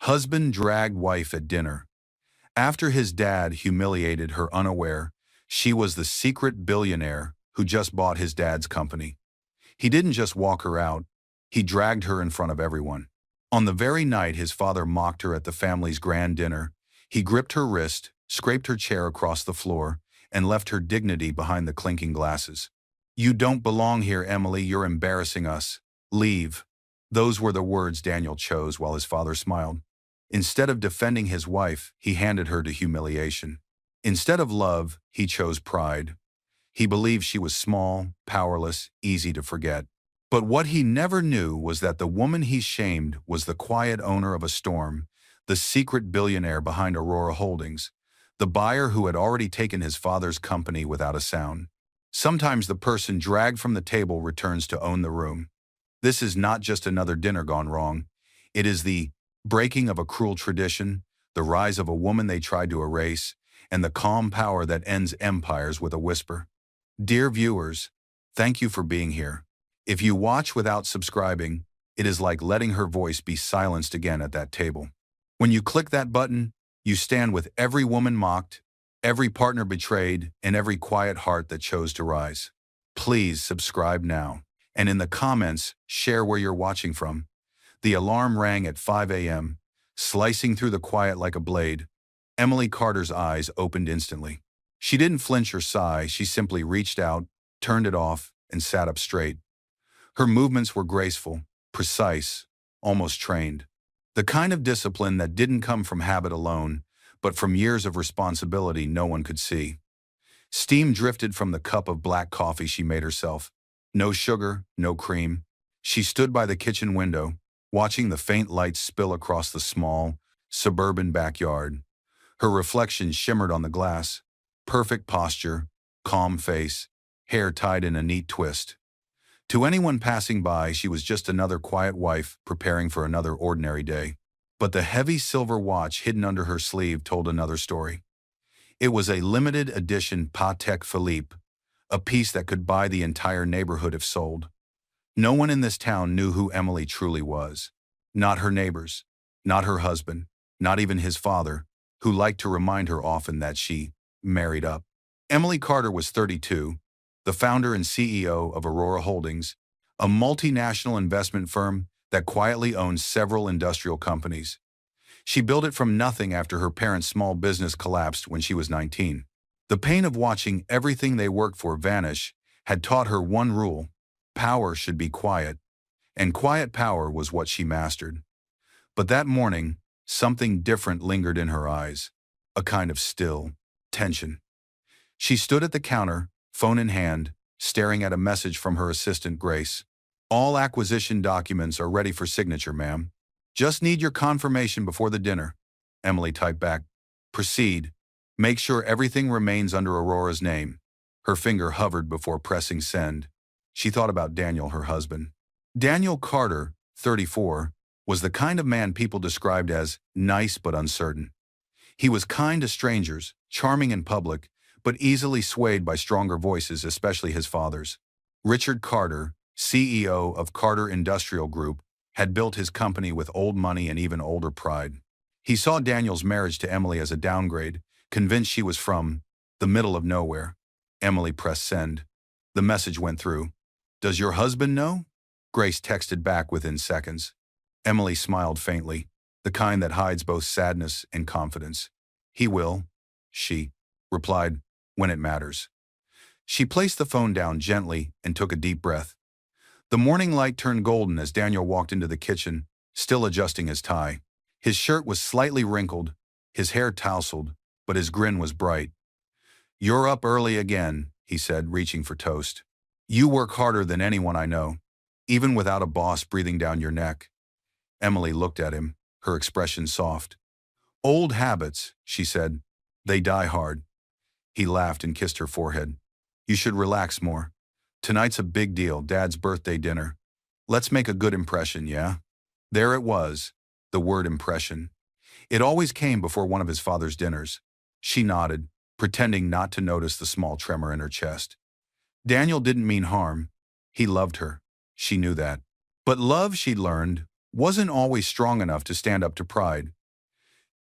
Husband dragged wife at dinner. After his dad humiliated her unaware, she was the secret billionaire who just bought his dad's company. He didn't just walk her out, he dragged her in front of everyone. On the very night his father mocked her at the family's grand dinner, he gripped her wrist, scraped her chair across the floor, and left her dignity behind the clinking glasses. "You don't belong here, Emily, you're embarrassing us. Leave." Those were the words Daniel chose while his father smiled. Instead of defending his wife, he handed her to humiliation. Instead of love, he chose pride. He believed she was small, powerless, easy to forget. But what he never knew was that the woman he shamed was the quiet owner of a storm, the secret billionaire behind Aurora Holdings, the buyer who had already taken his father's company without a sound. Sometimes the person dragged from the table returns to own the room. This is not just another dinner gone wrong. It is the breaking of a cruel tradition, the rise of a woman they tried to erase, and the calm power that ends empires with a whisper. Dear viewers, thank you for being here. If you watch without subscribing, it is like letting her voice be silenced again at that table. When you click that button, you stand with every woman mocked, every partner betrayed, and every quiet heart that chose to rise. Please subscribe now. And in the comments, share where you're watching from. The alarm rang at 5 a.m., slicing through the quiet like a blade. Emily Carter's eyes opened instantly. She didn't flinch or sigh, she simply reached out, turned it off, and sat up straight. Her movements were graceful, precise, almost trained. The kind of discipline that didn't come from habit alone, but from years of responsibility no one could see. Steam drifted from the cup of black coffee she made herself. No sugar, no cream. She stood by the kitchen window, watching the faint light spill across the small, suburban backyard. Her reflection shimmered on the glass. Perfect posture, calm face, hair tied in a neat twist. To anyone passing by, she was just another quiet wife preparing for another ordinary day. But the heavy silver watch hidden under her sleeve told another story. It was a limited edition Patek Philippe, a piece that could buy the entire neighborhood if sold. No one in this town knew who Emily truly was. Not her neighbors, not her husband, not even his father, who liked to remind her often that she married up. Emily Carter was 32, the founder and CEO of Aurora Holdings, a multinational investment firm that quietly owns several industrial companies. She built it from nothing after her parents' small business collapsed when she was 19. The pain of watching everything they worked for vanish had taught her one rule: power should be quiet, and quiet power was what she mastered. But that morning, something different lingered in her eyes, a kind of still tension. She stood at the counter, phone in hand, staring at a message from her assistant, Grace. "All acquisition documents are ready for signature, ma'am. Just need your confirmation before the dinner." Emily typed back, "Proceed. Make sure everything remains under Aurora's name." Her finger hovered before pressing send. She thought about Daniel, her husband. Daniel Carter, 34, was the kind of man people described as nice but uncertain. He was kind to strangers, charming in public, but easily swayed by stronger voices, especially his father's. Richard Carter, CEO of Carter Industrial Group, had built his company with old money and even older pride. He saw Daniel's marriage to Emily as a downgrade, convinced she was from the middle of nowhere. Emily pressed send. The message went through. "Does your husband know?" Grace texted back within seconds. Emily smiled faintly, the kind that hides both sadness and confidence. "He will," she replied, "when it matters." She placed the phone down gently and took a deep breath. The morning light turned golden as Daniel walked into the kitchen, still adjusting his tie. His shirt was slightly wrinkled, his hair tousled, but his grin was bright. "You're up early again," he said, reaching for toast. "You work harder than anyone I know, even without a boss breathing down your neck." Emily looked at him, her expression soft. "Old habits," she said. "They die hard." He laughed and kissed her forehead. "You should relax more. Tonight's a big deal, Dad's birthday dinner. Let's make a good impression, yeah?" There it was, the word impression. It always came before one of his father's dinners. She nodded, pretending not to notice the small tremor in her chest. Daniel didn't mean harm. He loved her. She knew that. But love, she learned, wasn't always strong enough to stand up to pride.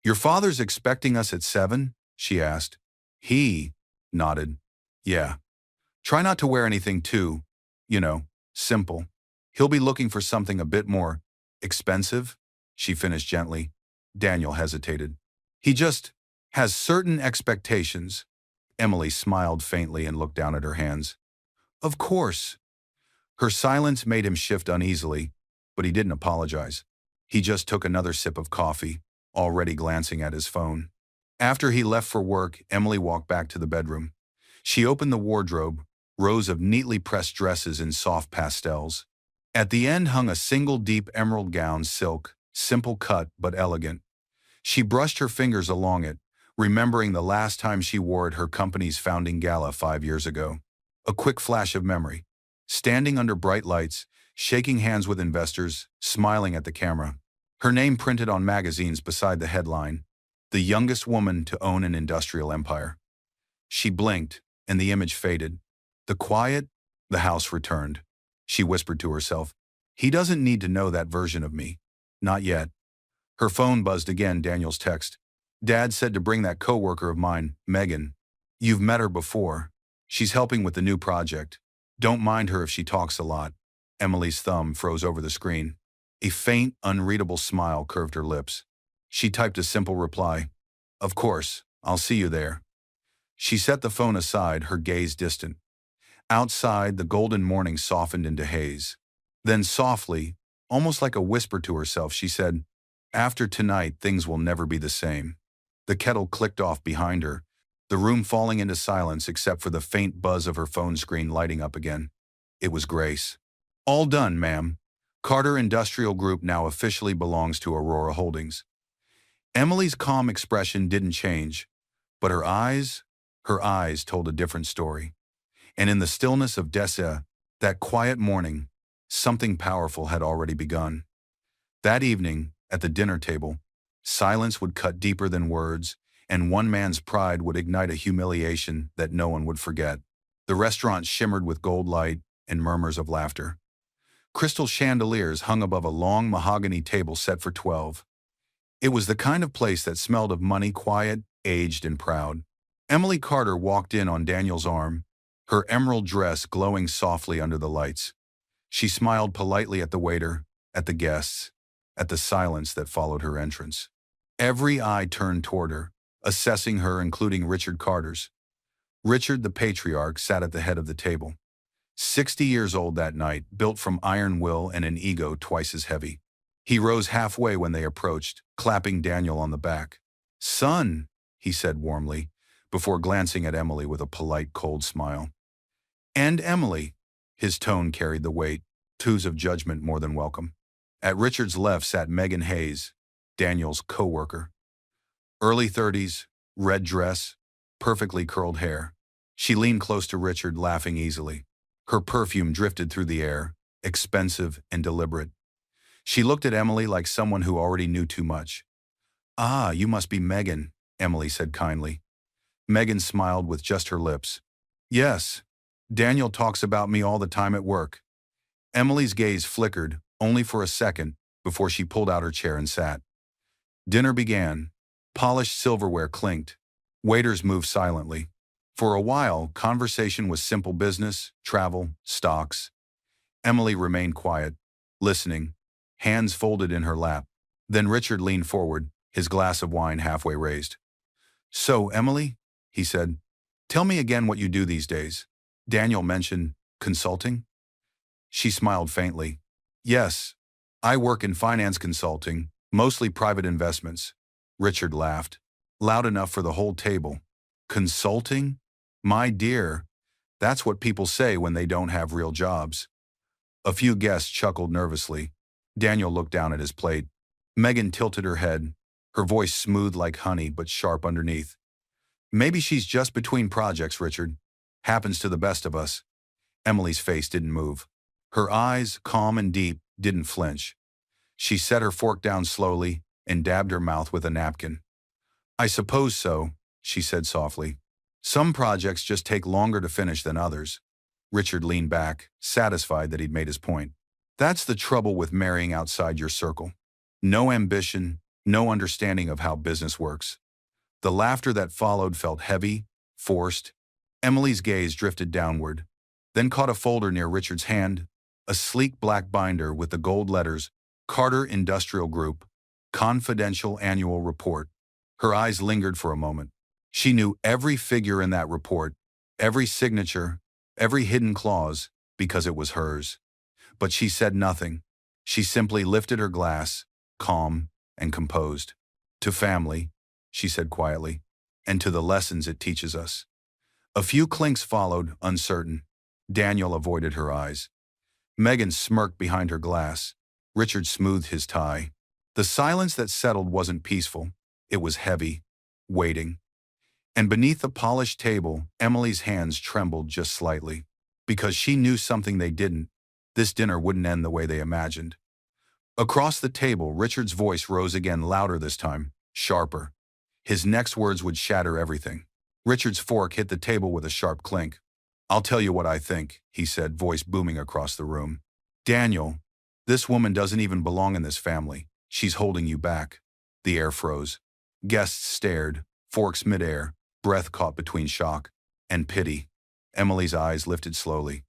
Your father's expecting us at 7? She asked. He nodded. Yeah. Try not to wear anything too, you know, simple. He'll be looking for something a bit more expensive, she finished gently. Daniel hesitated. He just has certain expectations. Emily smiled faintly and looked down at her hands. Of course. Her silence made him shift uneasily, but he didn't apologize. He just took another sip of coffee, already glancing at his phone. After he left for work, Emily walked back to the bedroom. She opened the wardrobe, rows of neatly pressed dresses in soft pastels. At the end hung a single deep emerald gown, silk, simple cut but elegant. She brushed her fingers along it, remembering the last time she wore it, her company's founding gala 5 years ago. A quick flash of memory. Standing under bright lights, shaking hands with investors, smiling at the camera. Her name printed on magazines beside the headline, "The youngest woman to own an industrial empire." She blinked, and the image faded. The quiet, the house returned. She whispered to herself, "He doesn't need to know that version of me. Not yet." Her phone buzzed again, Daniel's text. Dad said to bring that coworker of mine, Megan. You've met her before. She's helping with the new project. Don't mind her if she talks a lot. Emily's thumb froze over the screen. A faint, unreadable smile curved her lips. She typed a simple reply. Of course, I'll see you there. She set the phone aside, her gaze distant. Outside, the golden morning softened into haze. Then softly, almost like a whisper to herself, she said, After tonight, things will never be the same. The kettle clicked off behind her, the room falling into silence except for the faint buzz of her phone screen lighting up again. It was Grace. All done, ma'am. Carter Industrial Group now officially belongs to Aurora Holdings. Emily's calm expression didn't change, but her eyes told a different story. And in the stillness of Dessa, that quiet morning, something powerful had already begun. That evening, at the dinner table, silence would cut deeper than words, and one man's pride would ignite a humiliation that no one would forget. The restaurant shimmered with gold light and murmurs of laughter. Crystal chandeliers hung above a long mahogany table set for 12. It was the kind of place that smelled of money, quiet, aged, and proud. Emily Carter walked in on Daniel's arm, her emerald dress glowing softly under the lights. She smiled politely at the waiter, at the guests, at the silence that followed her entrance. Every eye turned toward her, assessing her, including Richard Carter's. Richard, the patriarch, sat at the head of the table. 60 years old that night, built from iron will and an ego twice as heavy. He rose halfway when they approached, clapping Daniel on the back. Son, he said warmly, before glancing at Emily with a polite, cold smile. And Emily, his tone carried the weight, twos of judgment more than welcome. At Richard's left sat Megan Hayes, Daniel's co-worker. Early 30s, red dress, perfectly curled hair. She leaned close to Richard, laughing easily. Her perfume drifted through the air, expensive and deliberate. She looked at Emily like someone who already knew too much. Ah, you must be Megan, Emily said kindly. Megan smiled with just her lips. Yes, Daniel talks about me all the time at work. Emily's gaze flickered, only for a second, before she pulled out her chair and sat. Dinner began. Polished silverware clinked. Waiters moved silently. For a while, conversation was simple business, travel, stocks. Emily remained quiet, listening, hands folded in her lap. Then Richard leaned forward, his glass of wine halfway raised. So, Emily, he said, tell me again what you do these days. Daniel mentioned consulting. She smiled faintly. Yes, I work in finance consulting, mostly private investments. Richard laughed, loud enough for the whole table. Consulting? My dear, that's what people say when they don't have real jobs. A few guests chuckled nervously. Daniel looked down at his plate. Megan tilted her head, her voice smooth like honey but sharp underneath. Maybe she's just between projects, Richard. Happens to the best of us. Emily's face didn't move. Her eyes, calm and deep, didn't flinch. She set her fork down slowly and dabbed her mouth with a napkin. I suppose so, she said softly. Some projects just take longer to finish than others. Richard leaned back, satisfied that he'd made his point. That's the trouble with marrying outside your circle. No ambition, no understanding of how business works. The laughter that followed felt heavy, forced. Emily's gaze drifted downward, then caught a folder near Richard's hand, a sleek black binder with the gold letters, Carter Industrial Group, Confidential Annual Report. Her eyes lingered for a moment. She knew every figure in that report, every signature, every hidden clause, because it was hers. But she said nothing. She simply lifted her glass, calm and composed. "To family," she said quietly, "and to the lessons it teaches us." A few clinks followed, uncertain. Daniel avoided her eyes. Megan smirked behind her glass. Richard smoothed his tie. The silence that settled wasn't peaceful. It was heavy, waiting. And beneath the polished table, Emily's hands trembled just slightly. Because she knew something they didn't. This dinner wouldn't end the way they imagined. Across the table, Richard's voice rose again, louder this time, sharper. His next words would shatter everything. Richard's fork hit the table with a sharp clink. "I'll tell you what I think," he said, voice booming across the room. "Daniel, this woman doesn't even belong in this family. She's holding you back." The air froze. Guests stared, forks midair, breath caught between shock and pity. Emily's eyes lifted slowly.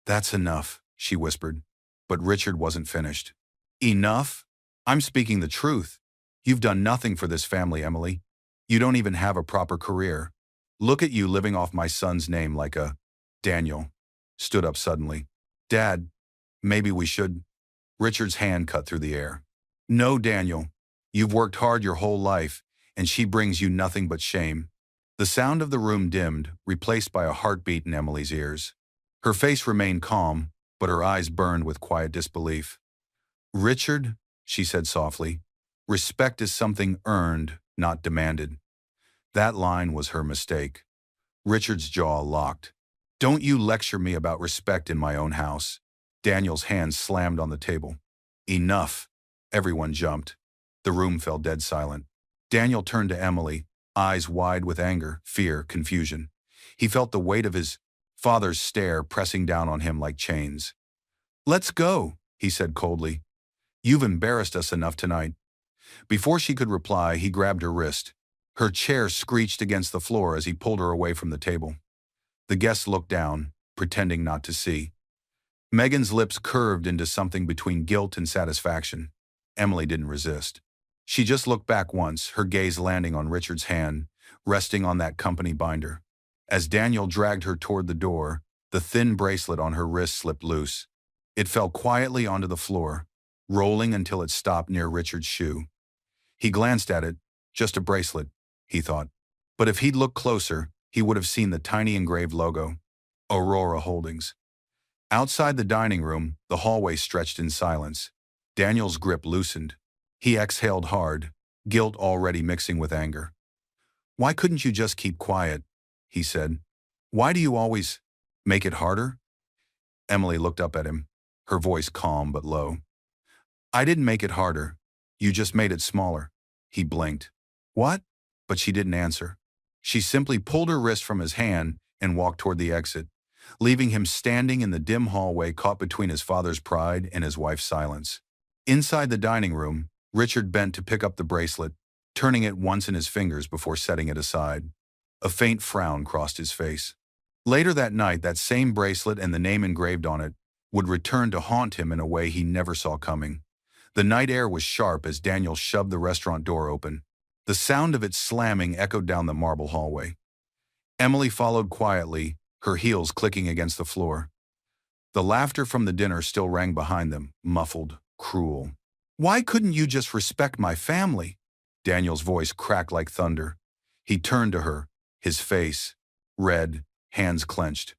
"That's enough," she whispered. But Richard wasn't finished. "Enough? I'm speaking the truth. You've done nothing for this family, Emily. You don't even have a proper career. Look at you living off my son's name like a—" Daniel stood up suddenly. "Dad, maybe we should—" Richard's hand cut through the air. "No, Daniel. You've worked hard your whole life, and she brings you nothing but shame." The sound of the room dimmed, replaced by a heartbeat in Emily's ears. Her face remained calm, but her eyes burned with quiet disbelief. "Richard," she said softly, "respect is something earned, not demanded." That line was her mistake. Richard's jaw locked. "Don't you lecture me about respect in my own house." Daniel's hand slammed on the table. "Enough." Everyone jumped. The room fell dead silent. Daniel turned to Emily, eyes wide with anger, fear, confusion. He felt the weight of his father's stare pressing down on him like chains. "Let's go," he said coldly. "You've embarrassed us enough tonight." Before she could reply, he grabbed her wrist. Her chair screeched against the floor as he pulled her away from the table. The guests looked down, pretending not to see. Megan's lips curved into something between guilt and satisfaction. Emily didn't resist. She just looked back once, her gaze landing on Richard's hand, resting on that company binder. As Daniel dragged her toward the door, the thin bracelet on her wrist slipped loose. It fell quietly onto the floor, rolling until it stopped near Richard's shoe. He glanced at it. Just a bracelet, he thought. But if he'd looked closer, he would have seen the tiny engraved logo. Aurora Holdings. Outside the dining room, the hallway stretched in silence. Daniel's grip loosened. He exhaled hard, guilt already mixing with anger. "Why couldn't you just keep quiet?" he said. "Why do you always make it harder?" Emily looked up at him, her voice calm but low. "I didn't make it harder. You just made it smaller." He blinked. "What?" But she didn't answer. She simply pulled her wrist from his hand and walked toward the exit, leaving him standing in the dim hallway caught between his father's pride and his wife's silence. Inside the dining room, Richard bent to pick up the bracelet, turning it once in his fingers before setting it aside. A faint frown crossed his face. Later that night, that same bracelet and the name engraved on it would return to haunt him in a way he never saw coming. The night air was sharp as Daniel shoved the restaurant door open. The sound of it slamming echoed down the marble hallway. Emily followed quietly, her heels clicking against the floor. The laughter from the dinner still rang behind them, muffled, cruel. "Why couldn't you just respect my family?" Daniel's voice cracked like thunder. He turned to her, his face red, hands clenched.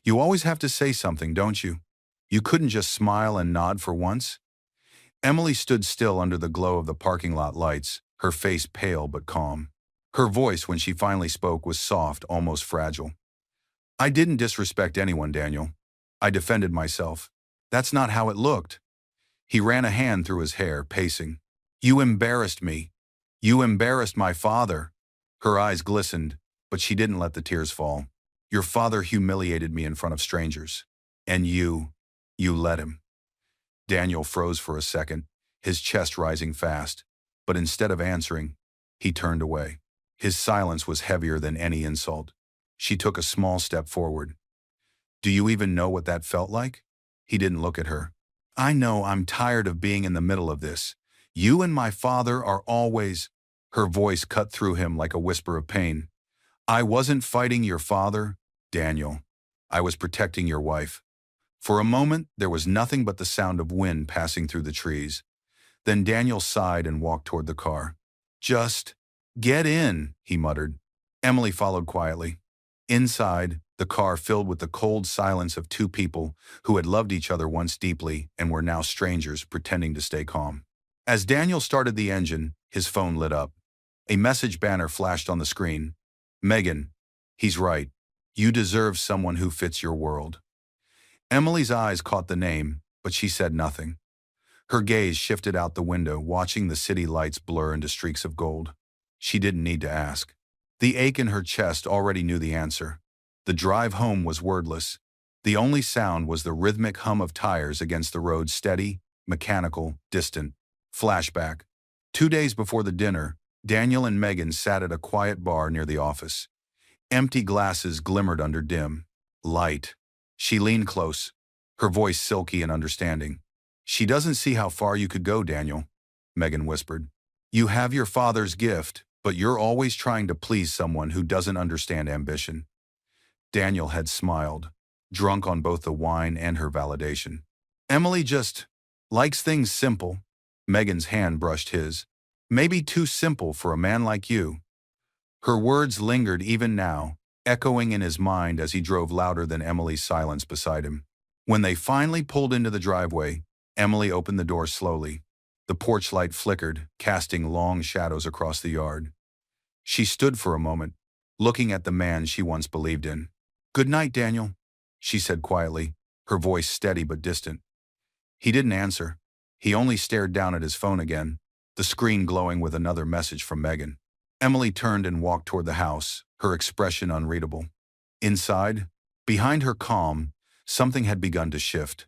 "You always have to say something, don't you? You couldn't just smile and nod for once?" Emily stood still under the glow of the parking lot lights, her face pale but calm. Her voice, when she finally spoke, was soft, almost fragile. "I didn't disrespect anyone, Daniel. I defended myself. That's not how it looked." He ran a hand through his hair, pacing. "You embarrassed me. You embarrassed my father." Her eyes glistened, but she didn't let the tears fall. "Your father humiliated me in front of strangers. And you let him." Daniel froze for a second, his chest rising fast. but instead of answering, he turned away. His silence was heavier than any insult. She took a small step forward. "Do you even know what that felt like?" He didn't look at her. "I know I'm tired of being in the middle of this. You and my father are always—" Her voice cut through him like a whisper of pain. "I wasn't fighting your father, Daniel. I was protecting your wife." For a moment, there was nothing but the sound of wind passing through the trees. Then Daniel sighed and walked toward the car. "Just get in," he muttered. Emily followed quietly. Inside, the car filled with the cold silence of two people who had loved each other once deeply and were now strangers pretending to stay calm. As Daniel started the engine, his phone lit up. A message banner flashed on the screen. "Megan, he's right. You deserve someone who fits your world." Emily's eyes caught the name, but she said nothing. Her gaze shifted out the window, watching the city lights blur into streaks of gold. She didn't need to ask. The ache in her chest already knew the answer. The drive home was wordless. The only sound was the rhythmic hum of tires against the road, steady, mechanical, distant. Flashback. 2 days before the dinner, Daniel and Megan sat at a quiet bar near the office. Empty glasses glimmered under dim light. She leaned close, her voice silky and understanding. "She doesn't see how far you could go, Daniel," Megan whispered. "You have your father's gift, but you're always trying to please someone who doesn't understand ambition." Daniel had smiled, drunk on both the wine and her validation. "Emily just likes things simple." Megan's hand brushed his. "Maybe too simple for a man like you." Her words lingered even now, echoing in his mind as he drove louder than Emily's silence beside him. When they finally pulled into the driveway, Emily opened the door slowly. The porch light flickered, casting long shadows across the yard. She stood for a moment, looking at the man she once believed in. "Good night, Daniel," she said quietly, her voice steady but distant. He didn't answer. He only stared down at his phone again, the screen glowing with another message from Megan. Emily turned and walked toward the house, her expression unreadable. Inside, behind her calm, something had begun to shift.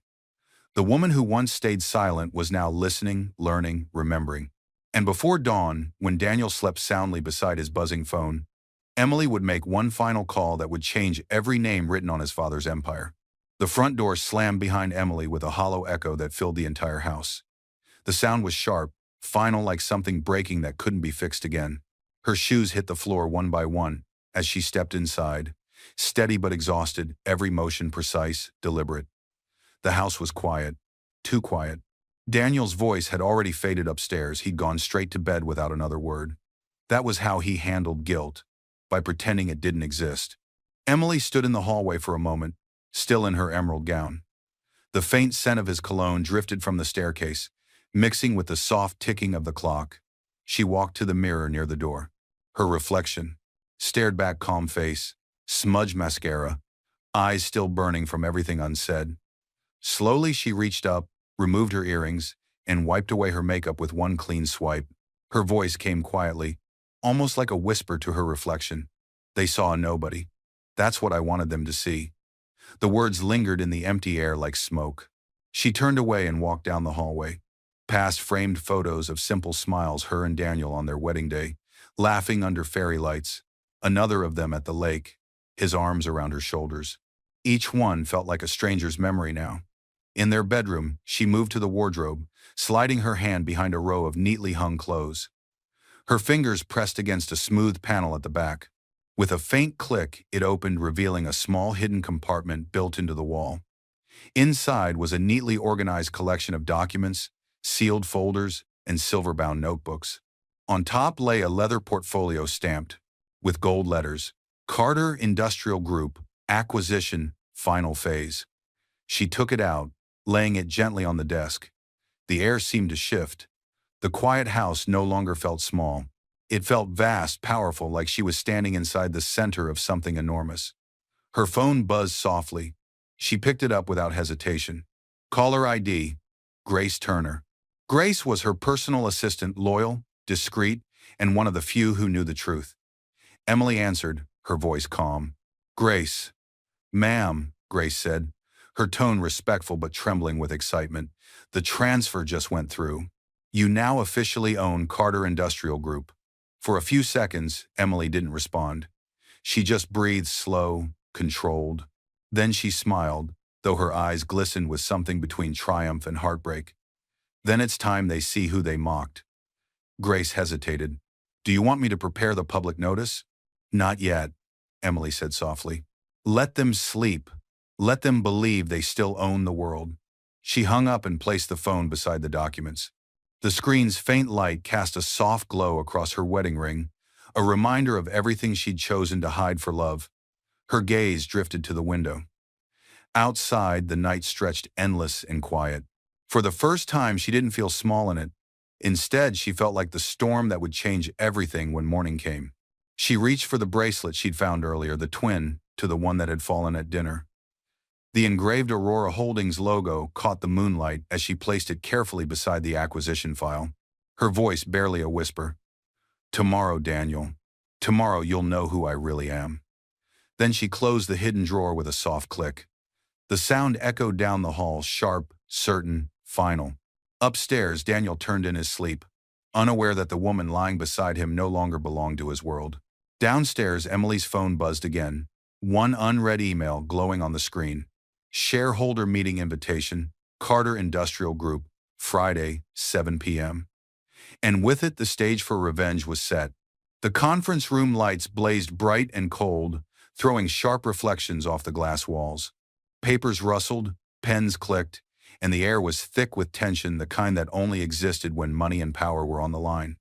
The woman who once stayed silent was now listening, learning, remembering. And before dawn, when Daniel slept soundly beside his buzzing phone, Emily would make one final call that would change every name written on his father's empire. The front door slammed behind Emily with a hollow echo that filled the entire house. The sound was sharp, final, like something breaking that couldn't be fixed again. Her shoes hit the floor one by one as she stepped inside, steady but exhausted, every motion precise, deliberate. The house was quiet, too quiet. Daniel's voice had already faded upstairs. He'd gone straight to bed without another word. That was how he handled guilt, by pretending it didn't exist. Emily stood in the hallway for a moment, still in her emerald gown. The faint scent of his cologne drifted from the staircase, mixing with the soft ticking of the clock. She walked to the mirror near the door. Her reflection, stared back, calm face, smudged mascara, eyes still burning from everything unsaid. Slowly she reached up, removed her earrings, and wiped away her makeup with one clean swipe. Her voice came quietly, almost like a whisper to her reflection. "They saw a nobody. That's what I wanted them to see." The words lingered in the empty air like smoke. She turned away and walked down the hallway, past framed photos of simple smiles, her and Daniel on their wedding day, laughing under fairy lights, another of them at the lake, his arms around her shoulders. Each one felt like a stranger's memory now. In their bedroom, she moved to the wardrobe, sliding her hand behind a row of neatly hung clothes. Her fingers pressed against a smooth panel at the back. With a faint click, it opened, revealing a small hidden compartment built into the wall. Inside was a neatly organized collection of documents, sealed folders, and silver-bound notebooks. On top lay a leather portfolio stamped, with gold letters, "Carter Industrial Group, Acquisition, Final Phase." She took it out, laying it gently on the desk. The air seemed to shift. The quiet house no longer felt small. It felt vast, powerful, like she was standing inside the center of something enormous. Her phone buzzed softly. She picked it up without hesitation. Caller ID, Grace Turner. Grace was her personal assistant, loyal, discreet, and one of the few who knew the truth. Emily answered, her voice calm. "Grace." "Ma'am," Grace said, her tone respectful but trembling with excitement. "The transfer just went through. You now officially own Carter Industrial Group. For a few seconds, Emily didn't respond. She just breathed slow, controlled. Then she smiled, though her eyes glistened with something between triumph and heartbreak. Then it's time they see who they mocked. Grace hesitated. Do you want me to prepare the public notice? Not yet, Emily said softly. Let them sleep. Let them believe they still own the world. She hung up and placed the phone beside the documents. The screen's faint light cast a soft glow across her wedding ring, a reminder of everything she'd chosen to hide for love. Her gaze drifted to the window. Outside, the night stretched endless and quiet. For the first time, she didn't feel small in it. Instead, she felt like the storm that would change everything when morning came. She reached for the bracelet she'd found earlier, the twin to the one that had fallen at dinner. The engraved Aurora Holdings logo caught the moonlight as she placed it carefully beside the acquisition file. Her voice barely a whisper. Tomorrow, Daniel. Tomorrow you'll know who I really am. Then she closed the hidden drawer with a soft click. The sound echoed down the hall, sharp, certain, final. Upstairs, Daniel turned in his sleep, unaware that the woman lying beside him no longer belonged to his world. Downstairs, Emily's phone buzzed again, one unread email glowing on the screen. Shareholder meeting invitation, Carter Industrial Group, Friday, 7 p.m. And with it, the stage for revenge was set. The conference room lights blazed bright and cold, throwing sharp reflections off the glass walls. Papers rustled, pens clicked, and the air was thick with tension, the kind that only existed when money and power were on the line.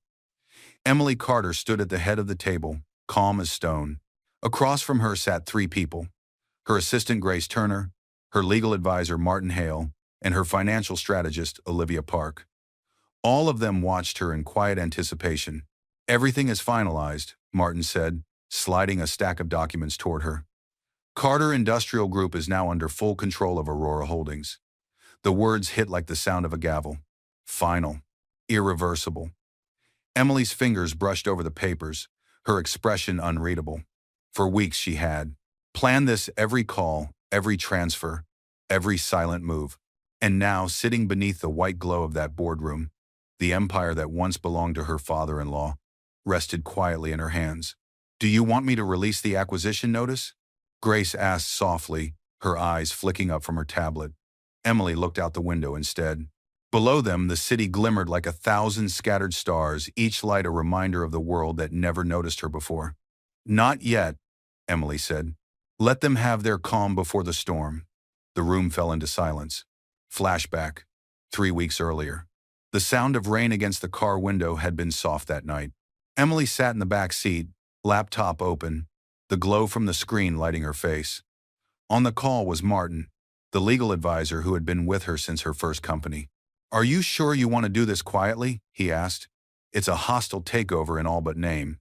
Emily Carter stood at the head of the table, calm as stone. Across from her sat three people: her assistant Grace Turner, her legal advisor Martin Hale, and her financial strategist Olivia Park. All of them watched her in quiet anticipation. Everything is finalized, Martin said, sliding a stack of documents toward her. Carter Industrial Group is now under full control of Aurora Holdings. The words hit like the sound of a gavel. Final. Irreversible. Emily's fingers brushed over the papers, her expression unreadable. For weeks she had planned this: every call, every transfer, every silent move. And now, sitting beneath the white glow of that boardroom, the empire that once belonged to her father-in-law rested quietly in her hands. Do you want me to release the acquisition notice? Grace asked softly, her eyes flicking up from her tablet. Emily looked out the window instead. Below them, the city glimmered like 1,000 scattered stars, each light a reminder of the world that never noticed her before. Not yet, Emily said. Let them have their calm before the storm. The room fell into silence. Flashback. 3 weeks earlier. The sound of rain against the car window had been soft that night. Emily sat in the back seat, laptop open, the glow from the screen lighting her face. On the call was Martin, the legal advisor who had been with her since her first company. Are you sure you want to do this quietly? He asked. It's a hostile takeover in all but name.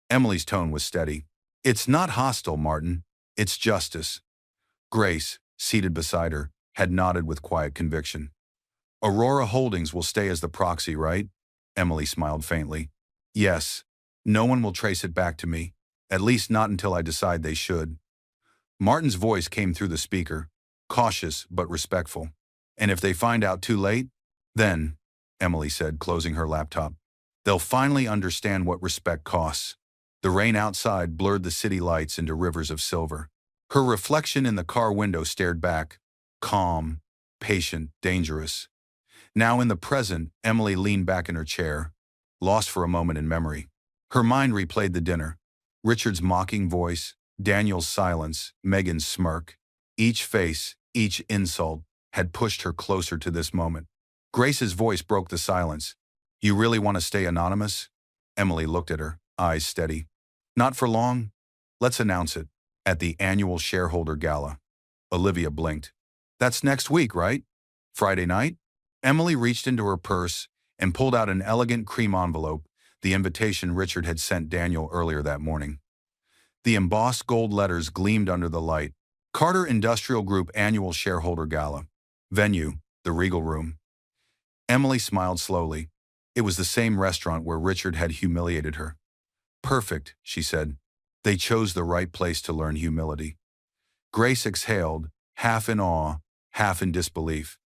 Emily's tone was steady. It's not hostile, Martin. It's justice. Grace, seated beside her, had nodded with quiet conviction. Aurora Holdings will stay as the proxy, right? Emily smiled faintly. Yes. No one will trace it back to me, at least not until I decide they should. Martin's voice came through the speaker, cautious but respectful. And if they find out too late, then, Emily said, closing her laptop, they'll finally understand what respect costs. The rain outside blurred the city lights into rivers of silver. Her reflection in the car window stared back, calm, patient, dangerous. Now in the present, Emily leaned back in her chair, lost for a moment in memory. Her mind replayed the dinner. Richard's mocking voice, Daniel's silence, Megan's smirk. Each face, each insult, had pushed her closer to this moment. Grace's voice broke the silence. You really want to stay anonymous? Emily looked at her, eyes steady. Not for long. Let's announce it. At the annual shareholder gala. Olivia blinked. That's next week, right? Friday night? Emily reached into her purse and pulled out an elegant cream envelope, the invitation Richard had sent Daniel earlier that morning. The embossed gold letters gleamed under the light. Carter Industrial Group Annual Shareholder Gala. Venue, the Regal Room. Emily smiled slowly. It was the same restaurant where Richard had humiliated her. Perfect, she said. They chose the right place to learn humility. Grace exhaled, half in awe, half in disbelief.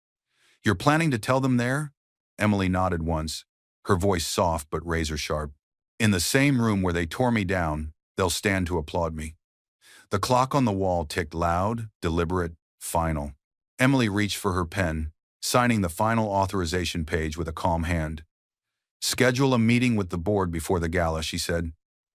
You're planning to tell them there? Emily nodded once, her voice soft but razor-sharp. In the same room where they tore me down, they'll stand to applaud me. The clock on the wall ticked loud, deliberate, final. Emily reached for her pen, signing the final authorization page with a calm hand. "Schedule a meeting with the board before the gala," she said.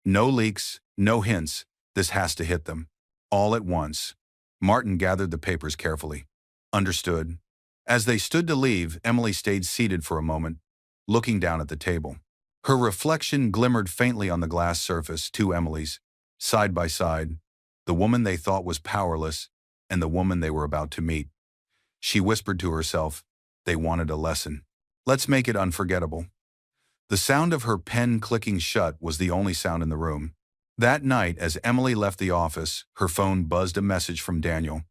"No leaks, no hints. This has to hit them. All at once." Martin gathered the papers carefully. "Understood." As they stood to leave, Emily stayed seated for a moment, looking down at the table. Her reflection glimmered faintly on the glass surface, two Emilys, side by side, the woman they thought was powerless and the woman they were about to meet. She whispered to herself, they wanted a lesson. Let's make it unforgettable. The sound of her pen clicking shut was the only sound in the room. That night, as Emily left the office, her phone buzzed a message from Daniel.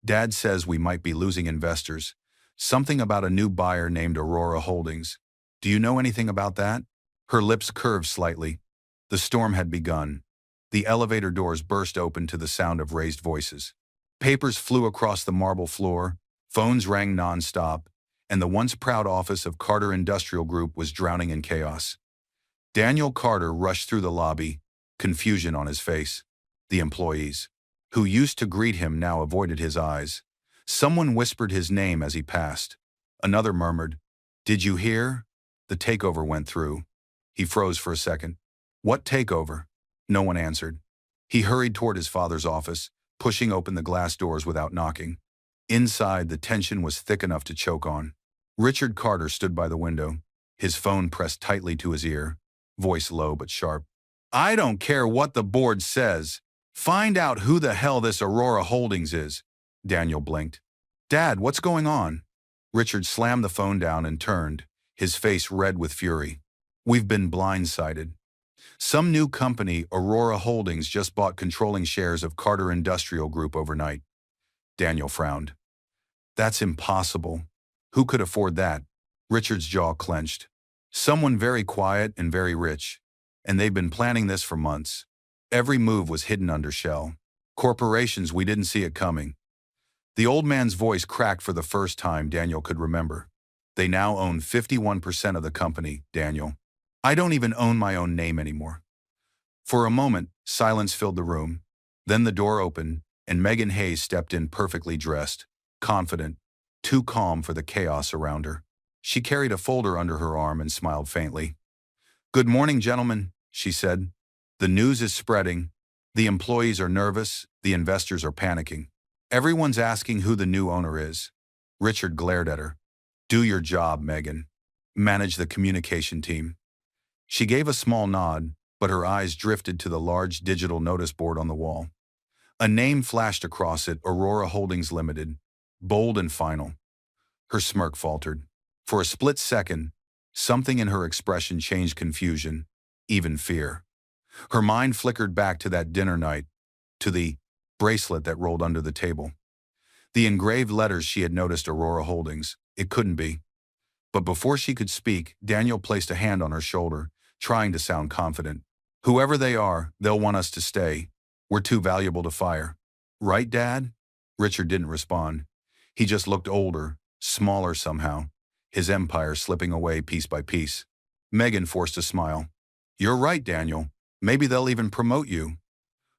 "Dad says we might be losing investors. Something about a new buyer named Aurora Holdings. Do you know anything about that?" Her lips curved slightly. The storm had begun. The elevator doors burst open to the sound of raised voices. Papers flew across the marble floor, phones rang non-stop, and the once proud office of Carter Industrial Group was drowning in chaos. Daniel Carter rushed through the lobby, confusion on his face. The employees, who used to greet him, now avoided his eyes. Someone whispered his name as he passed. Another murmured, "Did you hear? The takeover went through." He froze for a second. "What takeover?" No one answered. He hurried toward his father's office, pushing open the glass doors without knocking. Inside, the tension was thick enough to choke on. Richard Carter stood by the window, his phone pressed tightly to his ear, voice low but sharp. "I don't care what the board says. Find out who the hell this Aurora Holdings is." Daniel blinked. "Dad, what's going on?" Richard slammed the phone down and turned, his face red with fury. "We've been blindsided. Some new company, Aurora Holdings, just bought controlling shares of Carter Industrial Group overnight." Daniel frowned. "That's impossible. Who could afford that?" Richard's jaw clenched. "Someone very quiet and very rich. And they've been planning this for months. Every move was hidden under shell. Corporations, we didn't see it coming." The old man's voice cracked for the first time Daniel could remember. "They now own 51% of the company, Daniel. I don't even own my own name anymore." For a moment, silence filled the room. Then the door opened, and Megan Hayes stepped in perfectly dressed, confident, too calm for the chaos around her. She carried a folder under her arm and smiled faintly. "Good morning, gentlemen," she said. "The news is spreading. The employees are nervous, the investors are panicking. Everyone's asking who the new owner is." Richard glared at her. "Do your job, Megan. Manage the communication team." She gave a small nod, but her eyes drifted to the large digital notice board on the wall. A name flashed across it, Aurora Holdings Limited, bold and final. Her smirk faltered. For a split second, something in her expression changed confusion, even fear. Her mind flickered back to that dinner night, to the bracelet that rolled under the table. The engraved letters she had noticed, Aurora Holdings. It couldn't be. But before she could speak, Daniel placed a hand on her shoulder, trying to sound confident. "Whoever they are, they'll want us to stay. We're too valuable to fire. Right, Dad?" Richard didn't respond. He just looked older, smaller somehow, his empire slipping away piece by piece. Megan forced a smile. "You're right, Daniel. Maybe they'll even promote you."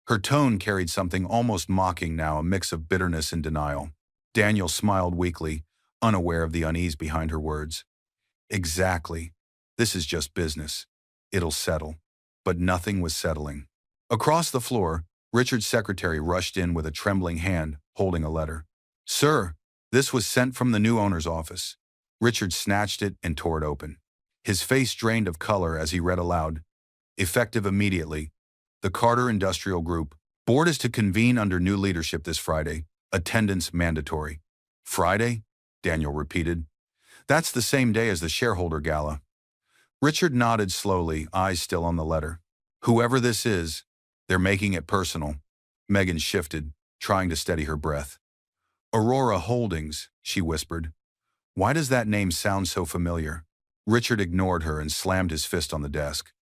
Her tone carried something almost mocking now, a mix of bitterness and denial. Daniel smiled weakly, unaware of the unease behind her words. "Exactly. This is just business. It'll settle." But nothing was settling. Across the floor, Richard's secretary rushed in with a trembling hand, holding a letter. "Sir, this was sent from the new owner's office." Richard snatched it and tore it open. His face drained of color as he read aloud. "Effective immediately. The Carter Industrial Group board is to convene under new leadership this Friday. Attendance mandatory." "Friday?" Daniel repeated. "That's the same day as the shareholder gala." Richard nodded slowly, eyes still on the letter. "Whoever this is, they're making it personal." Megan shifted, trying to steady her breath. "Aurora Holdings," she whispered. "Why does that name sound so familiar?" Richard ignored her and slammed his fist on the desk.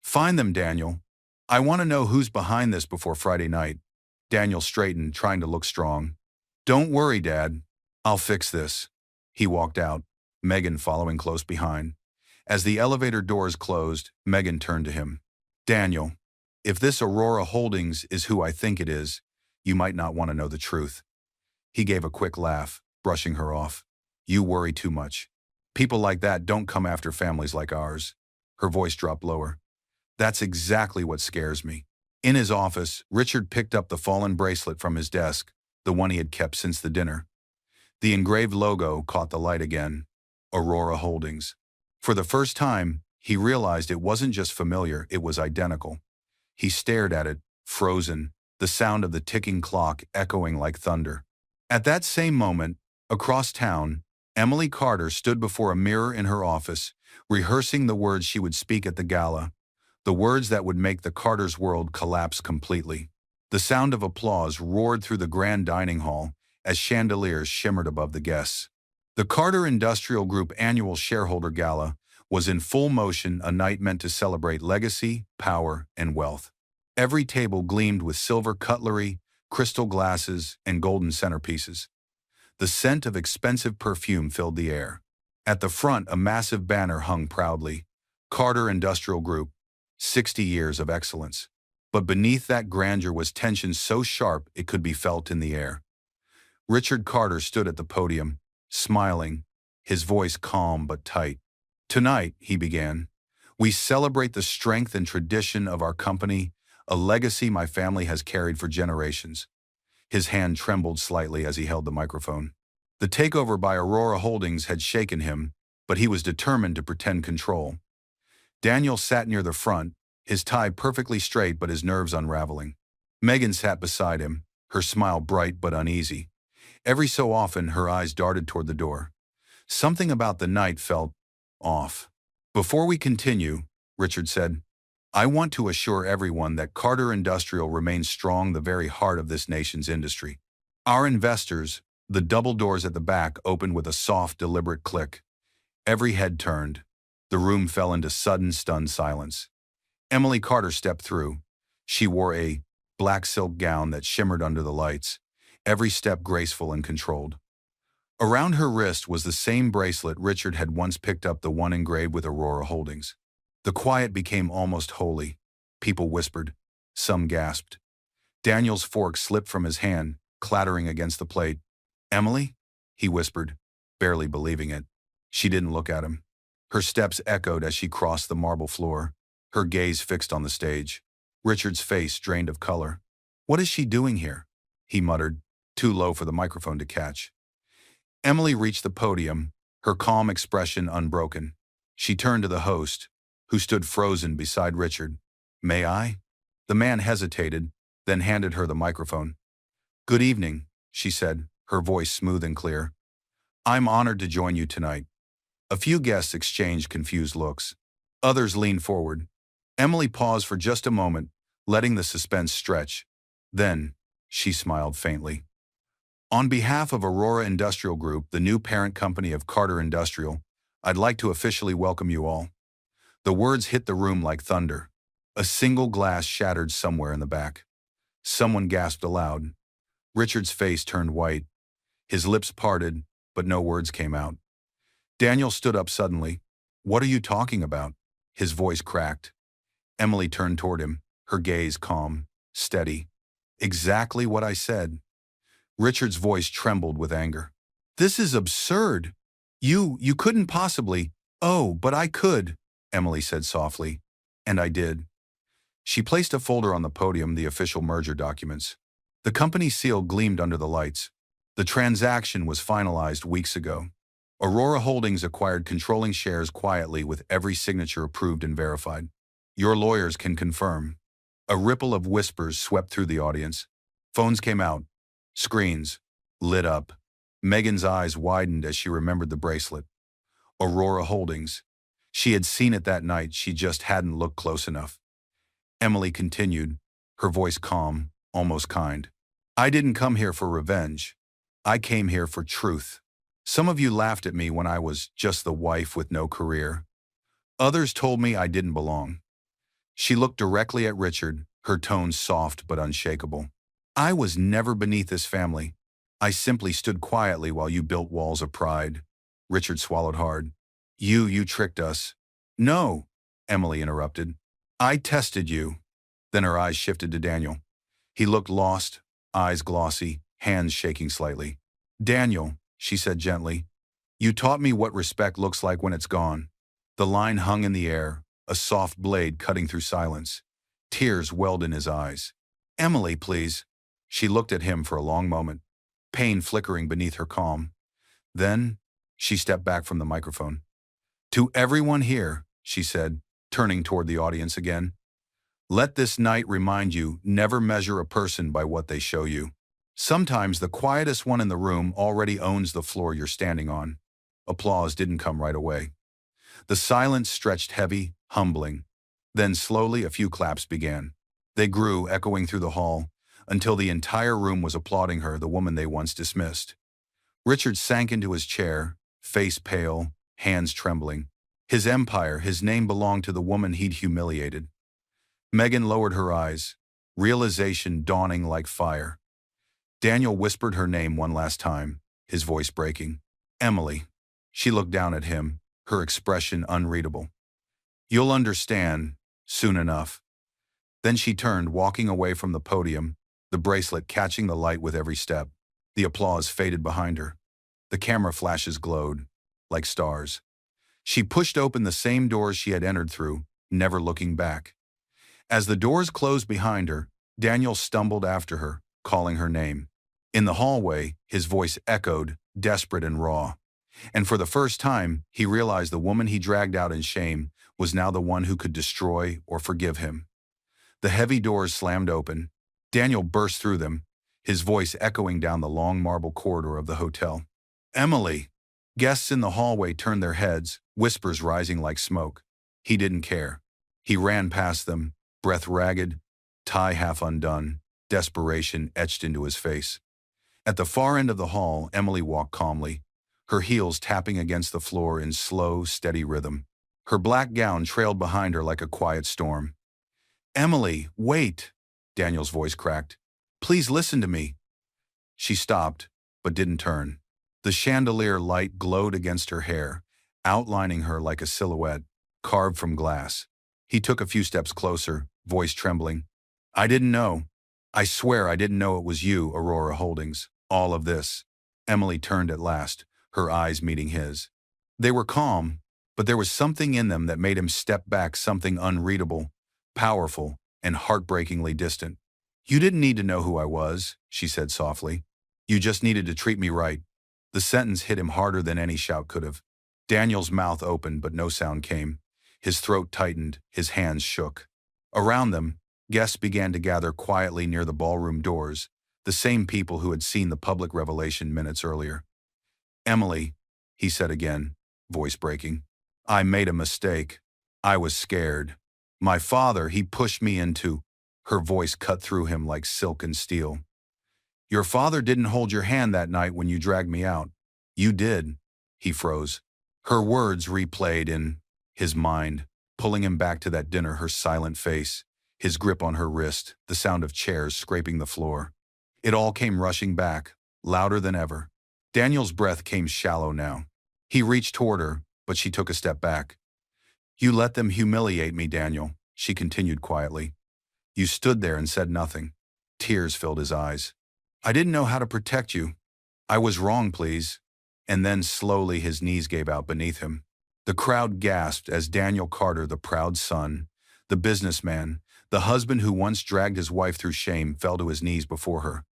"Find them, Daniel. I want to know who's behind this before Friday night." Daniel straightened, trying to look strong. "Don't worry, Dad. I'll fix this." He walked out. Megan following close behind. As the elevator doors closed, Megan turned to him. Daniel, if this Aurora Holdings is who I think it is, you might not want to know the truth. He gave a quick laugh, brushing her off. You worry too much. People like that don't come after families like ours. Her voice dropped lower. That's exactly what scares me. In his office, Richard picked up the fallen bracelet from his desk, the one he had kept since the dinner. The engraved logo caught the light again. Aurora Holdings. For the first time, he realized it wasn't just familiar, it was identical. He stared at it, frozen, the sound of the ticking clock echoing like thunder. At that same moment, across town, Emily Carter stood before a mirror in her office, rehearsing the words she would speak at the gala, the words that would make the Carters' world collapse completely. The sound of applause roared through the grand dining hall as chandeliers shimmered above the guests. The Carter Industrial Group annual shareholder gala was in full motion, a night meant to celebrate legacy, power, and wealth. Every table gleamed with silver cutlery, crystal glasses, and golden centerpieces. The scent of expensive perfume filled the air. At the front, a massive banner hung proudly, Carter Industrial Group, 60 years of excellence. But beneath that grandeur was tension so sharp it could be felt in the air. Richard Carter stood at the podium, smiling, his voice calm but tight. Tonight, he began, we celebrate the strength and tradition of our company, a legacy my family has carried for generations. His hand trembled slightly as he held the microphone. The takeover by Aurora Holdings had shaken him, but he was determined to pretend control. Daniel sat near the front, his tie perfectly straight but his nerves unraveling. Megan sat beside him, her smile bright but uneasy. Every so often, her eyes darted toward the door. Something about the night felt off. Before we continue, Richard said, I want to assure everyone that Carter Industrial remains strong, the very heart of this nation's industry. Our investors, the double doors at the back opened with a soft, deliberate click. Every head turned. The room fell into sudden, stunned silence. Emily Carter stepped through. She wore a black silk gown that shimmered under the lights, every step graceful and controlled. Around her wrist was the same bracelet Richard had once picked up, the one engraved with Aurora Holdings. The quiet became almost holy. People whispered. Some gasped. Daniel's fork slipped from his hand, clattering against the plate. Emily? He whispered, barely believing it. She didn't look at him. Her steps echoed as she crossed the marble floor, her gaze fixed on the stage. Richard's face drained of color. What is she doing here? He muttered, too low for the microphone to catch. Emily reached the podium, her calm expression unbroken. She turned to the host, who stood frozen beside Richard. May I? The man hesitated, then handed her the microphone. Good evening, she said, her voice smooth and clear. I'm honored to join you tonight. A few guests exchanged confused looks. Others leaned forward. Emily paused for just a moment, letting the suspense stretch. Then, she smiled faintly. On behalf of Aurora Industrial Group, the new parent company of Carter Industrial, I'd like to officially welcome you all. The words hit the room like thunder. A single glass shattered somewhere in the back. Someone gasped aloud. Richard's face turned white. His lips parted, but no words came out. Daniel stood up suddenly. What are you talking about? His voice cracked. Emily turned toward him, her gaze calm, steady. Exactly what I said. Richard's voice trembled with anger. This is absurd. You couldn't possibly. Oh, but I could, Emily said softly. And I did. She placed a folder on the podium, the official merger documents. The company seal gleamed under the lights. The transaction was finalized weeks ago. Aurora Holdings acquired controlling shares quietly with every signature approved and verified. Your lawyers can confirm. A ripple of whispers swept through the audience. Phones came out. Screens lit up. Megan's eyes widened as she remembered the bracelet. Aurora Holdings. She had seen it that night, she just hadn't looked close enough. Emily continued, her voice calm, almost kind. I didn't come here for revenge. I came here for truth. Some of you laughed at me when I was just the wife with no career. Others told me I didn't belong. She looked directly at Richard, her tone soft but unshakable. I was never beneath this family. I simply stood quietly while you built walls of pride. Richard swallowed hard. You tricked us. No, Emily interrupted. I tested you. Then her eyes shifted to Daniel. He looked lost, eyes glossy, hands shaking slightly. Daniel, she said gently, you taught me what respect looks like when it's gone. The line hung in the air, a soft blade cutting through silence. Tears welled in his eyes. Emily, please. She looked at him for a long moment, pain flickering beneath her calm. Then, she stepped back from the microphone. To everyone here, she said, turning toward the audience again, let this night remind you never measure a person by what they show you. Sometimes the quietest one in the room already owns the floor you're standing on. Applause didn't come right away. The silence stretched heavy, humbling. Then slowly a few claps began. They grew, echoing through the hall, until the entire room was applauding her, the woman they once dismissed. Richard sank into his chair, face pale, hands trembling. His empire, his name belonged to the woman he'd humiliated. Megan lowered her eyes, realization dawning like fire. Daniel whispered her name one last time, his voice breaking. Emily. She looked down at him, her expression unreadable. You'll understand, soon enough. Then she turned, walking away from the podium, the bracelet catching the light with every step. The applause faded behind her. The camera flashes glowed, like stars. She pushed open the same doors she had entered through, never looking back. As the doors closed behind her, Daniel stumbled after her, calling her name. In the hallway, his voice echoed, desperate and raw. And for the first time, he realized the woman he dragged out in shame was now the one who could destroy or forgive him. The heavy doors slammed open. Daniel burst through them, his voice echoing down the long marble corridor of the hotel. Emily! Guests in the hallway turned their heads, whispers rising like smoke. He didn't care. He ran past them, breath ragged, tie half undone, desperation etched into his face. At the far end of the hall, Emily walked calmly, her heels tapping against the floor in slow, steady rhythm. Her black gown trailed behind her like a quiet storm. Emily, wait! Daniel's voice cracked. Please listen to me. She stopped, but didn't turn. The chandelier light glowed against her hair, outlining her like a silhouette, carved from glass. He took a few steps closer, voice trembling. I didn't know. I swear I didn't know it was you, Aurora Holdings. All of this. Emily turned at last, her eyes meeting his. They were calm, but there was something in them that made him step back, something unreadable, powerful, and heartbreakingly distant. You didn't need to know who I was, she said softly. You just needed to treat me right. The sentence hit him harder than any shout could have. Daniel's mouth opened, but no sound came. His throat tightened, his hands shook. Around them, guests began to gather quietly near the ballroom doors, the same people who had seen the public revelation minutes earlier. Emily, he said again, voice breaking. I made a mistake. I was scared. My father, he pushed me into... Her voice cut through him like silk and steel. Your father didn't hold your hand that night when you dragged me out. You did. He froze. Her words replayed in his mind, pulling him back to that dinner, her silent face, his grip on her wrist, the sound of chairs scraping the floor. It all came rushing back, louder than ever. Daniel's breath came shallow now. He reached toward her, but she took a step back. You let them humiliate me, Daniel, she continued quietly. You stood there and said nothing. Tears filled his eyes. I didn't know how to protect you. I was wrong, please. And then slowly his knees gave out beneath him. The crowd gasped as Daniel Carter, the proud son, the businessman, the husband who once dragged his wife through shame, fell to his knees before her.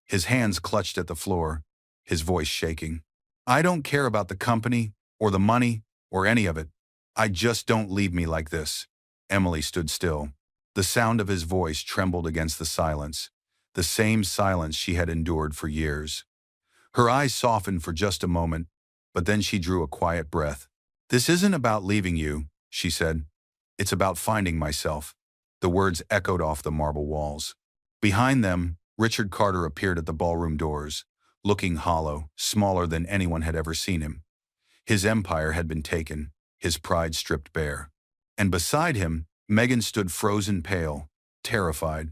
His hands clutched at the floor, his voice shaking. I don't care about the company, or the money, or any of it. I just don't leave me like this. Emily stood still. The sound of his voice trembled against the silence, the same silence she had endured for years. Her eyes softened for just a moment, but then she drew a quiet breath. This isn't about leaving you, she said. It's about finding myself. The words echoed off the marble walls. Behind them, Richard Carter appeared at the ballroom doors, looking hollow, smaller than anyone had ever seen him. His empire had been taken, his pride stripped bare. And beside him, Megan stood frozen pale, terrified.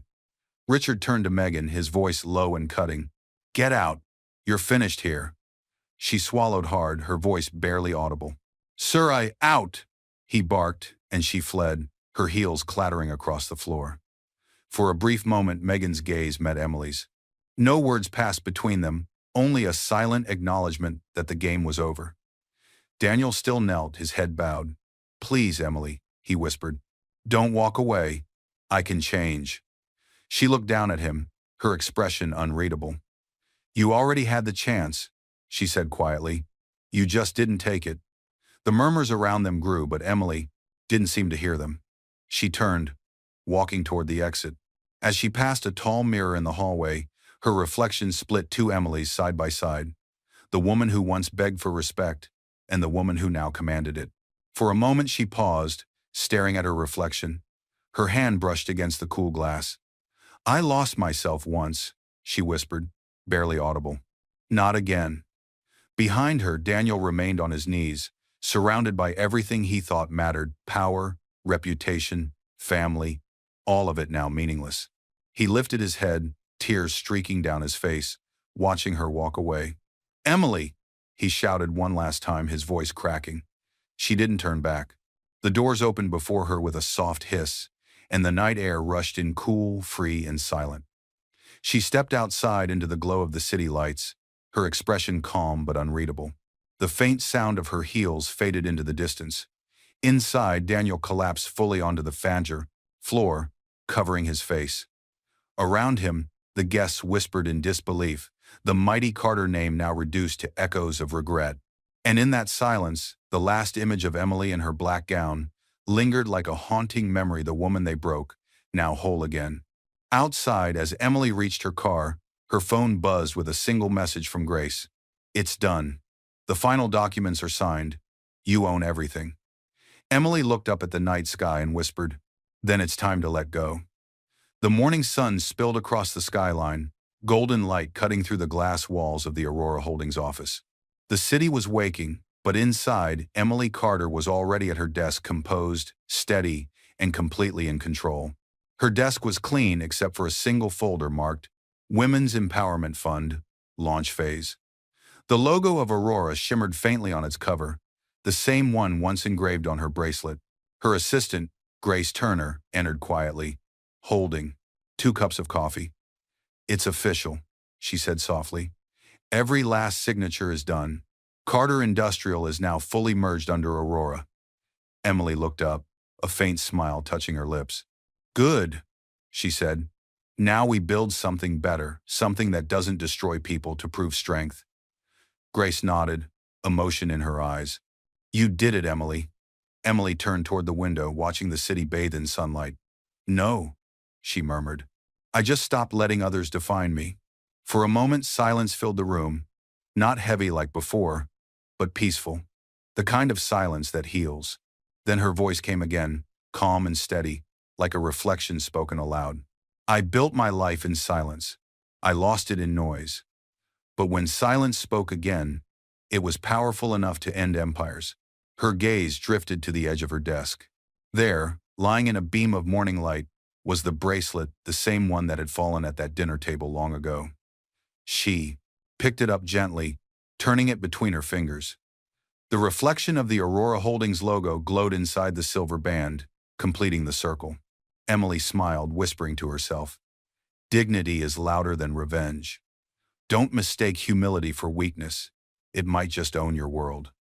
Richard turned to Megan, his voice low and cutting. Get out. You're finished here. She swallowed hard, her voice barely audible. "Sir, out!" he barked, and she fled, her heels clattering across the floor. For a brief moment, Megan's gaze met Emily's. No words passed between them, only a silent acknowledgement that the game was over. Daniel still knelt, his head bowed. "Please, Emily," he whispered. "Don't walk away. I can change." She looked down at him, her expression unreadable. "You already had the chance," she said quietly. "You just didn't take it." The murmurs around them grew, but Emily didn't seem to hear them. She turned, walking toward the exit. As she passed a tall mirror in the hallway, her reflection split two Emilys side by side. The woman who once begged for respect, and the woman who now commanded it. For a moment she paused, staring at her reflection. Her hand brushed against the cool glass. "I lost myself once," she whispered, barely audible. "Not again." Behind her, Daniel remained on his knees, surrounded by everything he thought mattered: power, reputation, family, all of it now meaningless. He lifted his head, tears streaking down his face, watching her walk away. "Emily!" he shouted one last time, his voice cracking. She didn't turn back. The doors opened before her with a soft hiss, and the night air rushed in cool, free, and silent. She stepped outside into the glow of the city lights, her expression calm but unreadable. The faint sound of her heels faded into the distance. Inside, Daniel collapsed fully onto the floor, covering his face. Around him, the guests whispered in disbelief, the mighty Carter name now reduced to echoes of regret. And in that silence, the last image of Emily in her black gown lingered like a haunting memory, the woman they broke, now whole again. Outside, as Emily reached her car, her phone buzzed with a single message from Grace. "It's done. The final documents are signed. You own everything." Emily looked up at the night sky and whispered, "Then it's time to let go." The morning sun spilled across the skyline, golden light cutting through the glass walls of the Aurora Holdings office. The city was waking, but inside, Emily Carter was already at her desk, composed, steady, and completely in control. Her desk was clean except for a single folder marked Women's Empowerment Fund, Launch Phase. The logo of Aurora shimmered faintly on its cover, the same one once engraved on her bracelet. Her assistant, Grace Turner, entered quietly, holding 2 cups of coffee. "It's official," she said softly. "Every last signature is done. Carter Industrial is now fully merged under Aurora." Emily looked up, a faint smile touching her lips. "Good," she said. "Now we build something better, something that doesn't destroy people to prove strength." Grace nodded, emotion in her eyes. "You did it, Emily." Emily turned toward the window, watching the city bathe in sunlight. "No," she murmured. "I just stopped letting others define me." For a moment, silence filled the room, not heavy like before, but peaceful, the kind of silence that heals. Then her voice came again, calm and steady, like a reflection spoken aloud. "I built my life in silence. I lost it in noise. But when silence spoke again, it was powerful enough to end empires." Her gaze drifted to the edge of her desk. There, lying in a beam of morning light, was the bracelet, the same one that had fallen at that dinner table long ago. She picked it up gently, turning it between her fingers. The reflection of the Aurora Holdings logo glowed inside the silver band, completing the circle. Emily smiled, whispering to herself, "Dignity is louder than revenge. Don't mistake humility for weakness. It might just own your world."